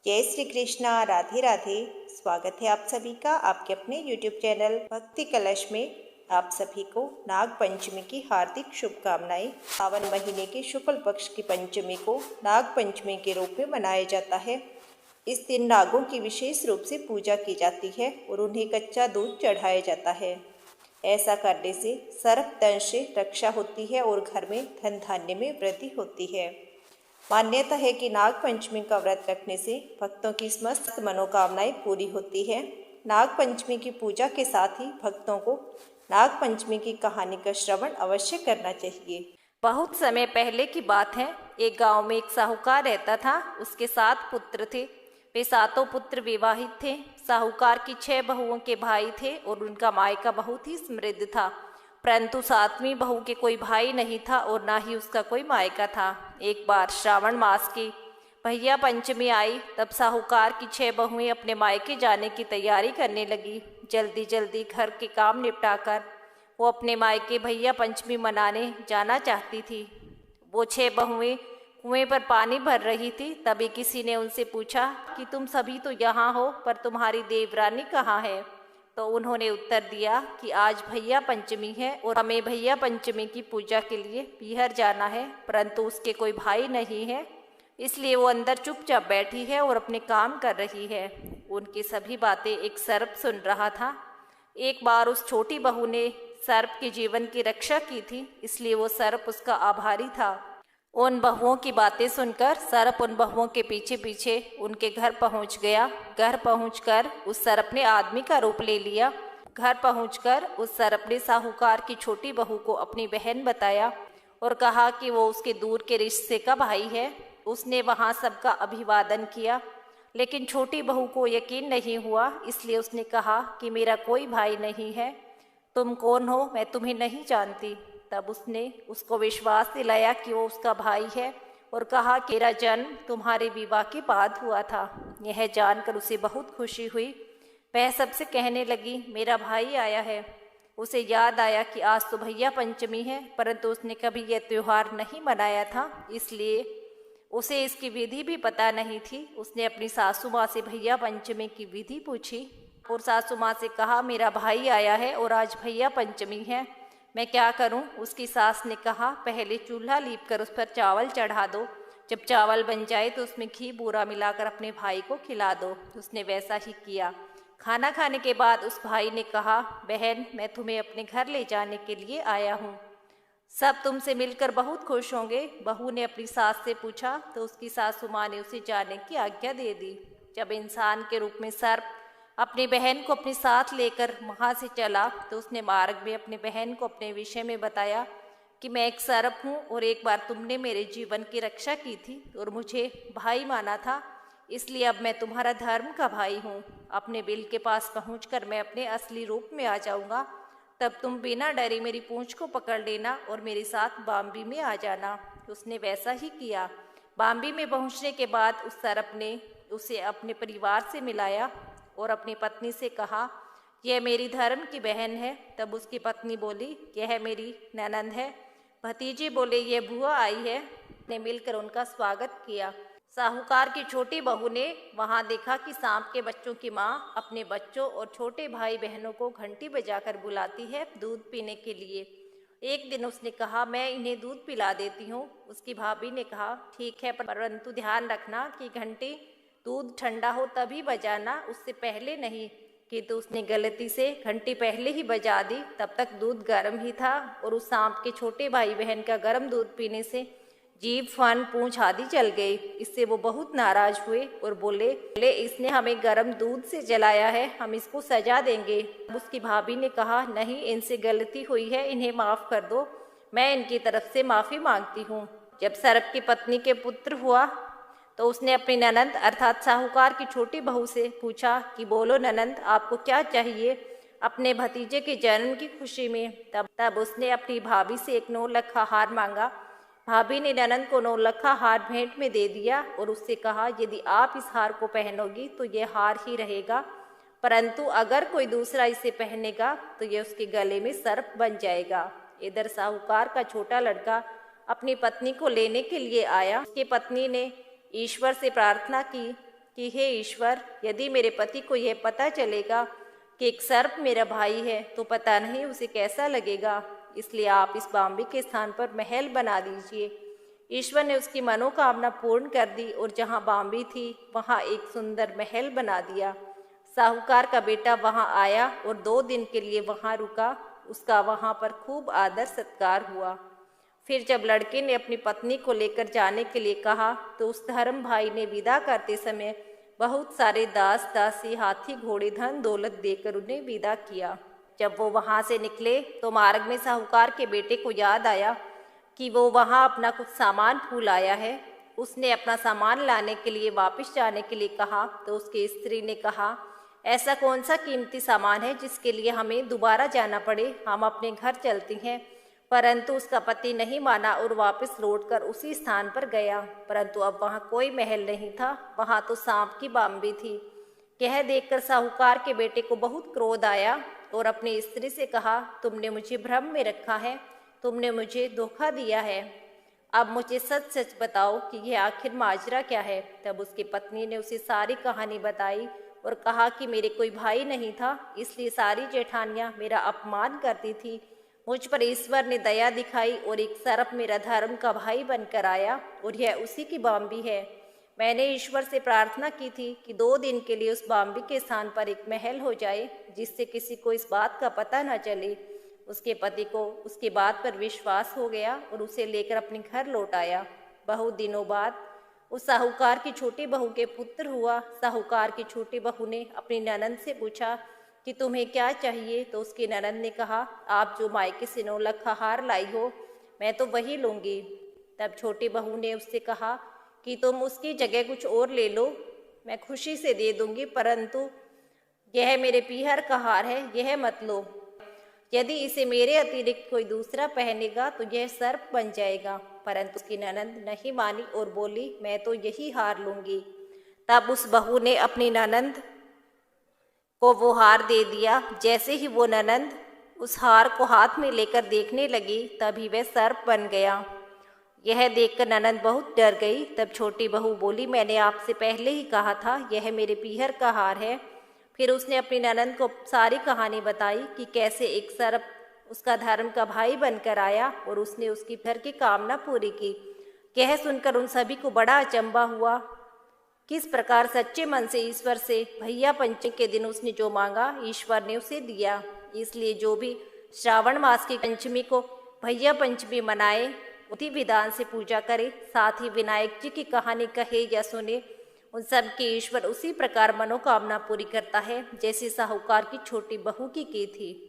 जय श्री कृष्णा। राधे राधे। स्वागत है आप सभी का आपके अपने YouTube चैनल भक्ति कलश में। आप सभी को नाग पंचमी की हार्दिक शुभकामनाएं। सावन महीने के शुक्ल पक्ष की पंचमी को नाग पंचमी के रूप में मनाया जाता है। इस दिन नागों की विशेष रूप से पूजा की जाती है और उन्हें कच्चा दूध चढ़ाया जाता है। ऐसा करने से सर्प दंश से रक्षा होती है और घर में धन धान्य में वृद्धि होती है। मान्यता है कि नाग पंचमी का व्रत रखने से भक्तों की समस्त मनोकामनाएं पूरी होती है। नाग पंचमी की पूजा के साथ ही भक्तों को नाग पंचमी की कहानी का श्रवण अवश्य करना चाहिए। बहुत समय पहले की बात है। एक गांव में एक साहूकार रहता था। उसके 7 पुत्र थे। वे 7 पुत्र विवाहित थे। साहूकार की 6 बहुओं के भाई थे और उनका मायका बहुत ही समृद्ध था, परंतु 7वीं बहू के कोई भाई नहीं था और ना ही उसका कोई मायका था। एक बार श्रावण मास की भैया पंचमी आई, तब साहूकार की 6 बहुएं अपने मायके जाने की तैयारी करने लगी। जल्दी जल्दी घर के काम निपटाकर वो अपने मायके भैया पंचमी मनाने जाना चाहती थी। वो 6 बहुएं कुएं पर पानी भर रही थी। तभी किसी ने उनसे पूछा कि तुम सभी तो यहाँ हो, पर तुम्हारी देवरानी कहाँ है? तो उन्होंने उत्तर दिया कि आज भैया पंचमी है और हमें भैया पंचमी की पूजा के लिए पीहर जाना है, परंतु उसके कोई भाई नहीं है, इसलिए वो अंदर चुपचाप बैठी है और अपने काम कर रही है। उनकी सभी बातें एक सर्प सुन रहा था। एक बार उस छोटी बहू ने सर्प के जीवन की रक्षा की थी, इसलिए वो सर्प उसका आभारी था। उन बहुओं की बातें सुनकर सर्प उन बहुओं के पीछे पीछे उनके घर पहुंच गया। घर पहुंचकर उस सर्प ने आदमी का रूप ले लिया। घर पहुंचकर उस सर्प ने साहूकार की छोटी बहू को अपनी बहन बताया और कहा कि वो उसके दूर के रिश्ते का भाई है। उसने वहां सबका अभिवादन किया, लेकिन छोटी बहू को यकीन नहीं हुआ, इसलिए उसने कहा कि मेरा कोई भाई नहीं है, तुम कौन हो, मैं तुम्हें नहीं जानती। तब उसने उसको विश्वास दिलाया कि वो उसका भाई है और कहा कि मेरा जन्म तुम्हारे विवाह के बाद हुआ था। यह जानकर उसे बहुत खुशी हुई। वह सबसे कहने लगी, मेरा भाई आया है। उसे याद आया कि आज तो भैया पंचमी है, परंतु उसने कभी यह त्यौहार नहीं मनाया था, इसलिए उसे इसकी विधि भी पता नहीं थी। उसने अपनी सासू माँ से भैया पंचमी की विधि पूछी और सासू माँ से कहा, मेरा भाई आया है और आज भैया पंचमी है, मैं क्या करूं? उसकी सास ने कहा, पहले चूल्हा लीप कर उस पर चावल चढ़ा दो। जब चावल बन जाए तो उसमें घी बूरा मिलाकर अपने भाई को खिला दो। उसने वैसा ही किया। खाना खाने के बाद उस भाई ने कहा, बहन, मैं तुम्हें अपने घर ले जाने के लिए आया हूँ, सब तुमसे मिलकर बहुत खुश होंगे। बहू ने अपनी सास से पूछा तो उसकी सासू माँ ने उसे जाने की आज्ञा दे दी। जब इंसान के रूप में सर्प अपनी बहन को अपने साथ लेकर वहाँ से चला तो उसने मार्ग में अपनी बहन को अपने विषय में बताया कि मैं एक सर्प हूँ और एक बार तुमने मेरे जीवन की रक्षा की थी और मुझे भाई माना था, इसलिए अब मैं तुम्हारा धर्म का भाई हूँ। अपने बिल के पास पहुँचकर मैं अपने असली रूप में आ जाऊँगा, तब तुम बिना डरे मेरी पूँछ को पकड़ लेना और मेरे साथ बाम्बी में आ जाना। उसने वैसा ही किया। बाम्बी में पहुँचने के बाद उस सर्प ने उसे अपने परिवार से मिलाया और अपनी पत्नी से कहा, यह मेरी धर्म की बहन है। तब उसकी पत्नी बोली, यह मेरी ननंद है। भतीजे बोले, ये बुआ आई है। ने मिलकर उनका स्वागत किया। साहूकार की छोटी बहू ने वहां देखा कि सांप के बच्चों की माँ अपने बच्चों और छोटे भाई बहनों को घंटी बजाकर बुलाती है दूध पीने के लिए। एक दिन उसने कहा, मैं इन्हें दूध पिला देती हूँ। उसकी भाभी ने कहा, ठीक है, परंतु ध्यान रखना कि घंटी दूध ठंडा हो तभी बजाना, उससे पहले नहीं। किंतु उसने गलती से घंटी पहले ही बजा दी। तब तक दूध गर्म ही था और उस सांप के छोटे भाई बहन का गर्म दूध पीने से जीभ, फन, पूंछ आदि जल गई। इससे वो बहुत नाराज हुए और बोले, इसने हमें गर्म दूध से जलाया है, हम इसको सजा देंगे। उसकी भाभी ने कहा, नहीं, इनसे गलती हुई है, इन्हें माफ कर दो, मैं इनकी तरफ से माफी मांगती हूँ। जब सर्प की पत्नी के पुत्र हुआ तो उसने अपनी ननंद अर्थात साहूकार की छोटी बहू से पूछा कि बोलो ननंद, आपको क्या चाहिए अपने भतीजे के जन्म की खुशी में? तब उसने अपनी भाभी से एक 9 लखा हार मांगा। भाभी ने ननंद को 9 लखा हार भेंट में दे दिया और उससे कहा, यदि आप इस हार को पहनोगी तो ये हार ही रहेगा, परंतु अगर कोई दूसरा इसे पहनेगा तो ये उसके गले में सर्प बन जाएगा। इधर साहूकार का छोटा लड़का अपनी पत्नी को लेने के लिए आया। उसकी पत्नी ने ईश्वर से प्रार्थना की कि हे ईश्वर, यदि मेरे पति को यह पता चलेगा कि एक सर्प मेरा भाई है तो पता नहीं उसे कैसा लगेगा, इसलिए आप इस बाम्बी के स्थान पर महल बना दीजिए। ईश्वर ने उसकी मनोकामना पूर्ण कर दी और जहाँ बाम्बी थी वहाँ एक सुंदर महल बना दिया। साहूकार का बेटा वहाँ आया और 2 दिन के लिए वहाँ रुका। उसका वहाँ पर खूब आदर सत्कार हुआ। फिर जब लड़के ने अपनी पत्नी को लेकर जाने के लिए कहा तो उस धर्म भाई ने विदा करते समय बहुत सारे दास दासी, हाथी घोड़े, धन दौलत देकर उन्हें विदा किया। जब वो वहाँ से निकले तो मार्ग में साहूकार के बेटे को याद आया कि वो वहाँ अपना कुछ सामान भूल आया है। उसने अपना सामान लाने के लिए वापस जाने के लिए कहा तो उसकी स्त्री ने कहा, ऐसा कौन सा कीमती सामान है जिसके लिए हमें दोबारा जाना पड़े, हम अपने घर चलते हैं। परंतु उसका पति नहीं माना और वापस लौटकर उसी स्थान पर गया। परंतु अब वहाँ कोई महल नहीं था, वहाँ तो सांप की बाम्बी थी। यह देखकर साहूकार के बेटे को बहुत क्रोध आया और अपनी स्त्री से कहा, तुमने मुझे भ्रम में रखा है, तुमने मुझे धोखा दिया है। अब मुझे सच सच बताओ कि यह आखिर माजरा क्या है। तब उसकी पत्नी ने उसे सारी कहानी बताई और कहा कि मेरे कोई भाई नहीं था, इसलिए सारी जेठानियाँ मेरा अपमान करती थी। मुझ पर ईश्वर ने दया दिखाई और एक सर्प मेरा धर्म का भाई बनकर आया और यह उसी की बाम्बी है। मैंने ईश्वर से प्रार्थना की थी कि 2 दिन के लिए उस बाम्बी के स्थान पर एक महल हो जाए जिससे किसी को इस बात का पता न चले। उसके पति को उसके बात पर विश्वास हो गया और उसे लेकर अपने घर लौट आया। बहुत दिनों बाद उस साहूकार की छोटी बहू के पुत्र हुआ। साहूकार की छोटी बहू ने अपनी ननंद से पूछा कि तुम्हें क्या चाहिए, तो उसकी ननंद ने कहा, आप जो मायके से 9 लाख का हार लाई हो मैं तो वही लूँगी। तब छोटी बहू ने उससे कहा कि तुम उसकी जगह कुछ और ले लो, मैं खुशी से दे दूँगी, परंतु यह मेरे पीहर का हार है, यह मत लो। यदि इसे मेरे अतिरिक्त कोई दूसरा पहनेगा तो यह सर्प बन जाएगा। परंतु उसकी ननंद नहीं मानी और बोली, मैं तो यही हार लूँगी। तब उस बहू ने अपनी ननंद को वो हार दे दिया। जैसे ही वो ननंद उस हार को हाथ में लेकर देखने लगी तभी वह सर्प बन गया। यह देखकर ननंद बहुत डर गई। तब छोटी बहू बोली, मैंने आपसे पहले ही कहा था यह मेरे पीहर का हार है। फिर उसने अपनी ननंद को सारी कहानी बताई कि कैसे एक सर्प उसका धर्म का भाई बनकर आया और उसने उसकी घर की कामना पूरी की। यह सुनकर उन सभी को बड़ा अचंभा हुआ। किस प्रकार सच्चे मन से ईश्वर से भैया पंचमी के दिन उसने जो मांगा ईश्वर ने उसे दिया। इसलिए जो भी श्रावण मास की पंचमी को भैया पंचमी मनाए, विधि विधान से पूजा करे, साथ ही विनायक जी की कहानी कहे या सुने, उन सब की ईश्वर उसी प्रकार मनोकामना पूरी करता है जैसे साहूकार की छोटी बहू की थी।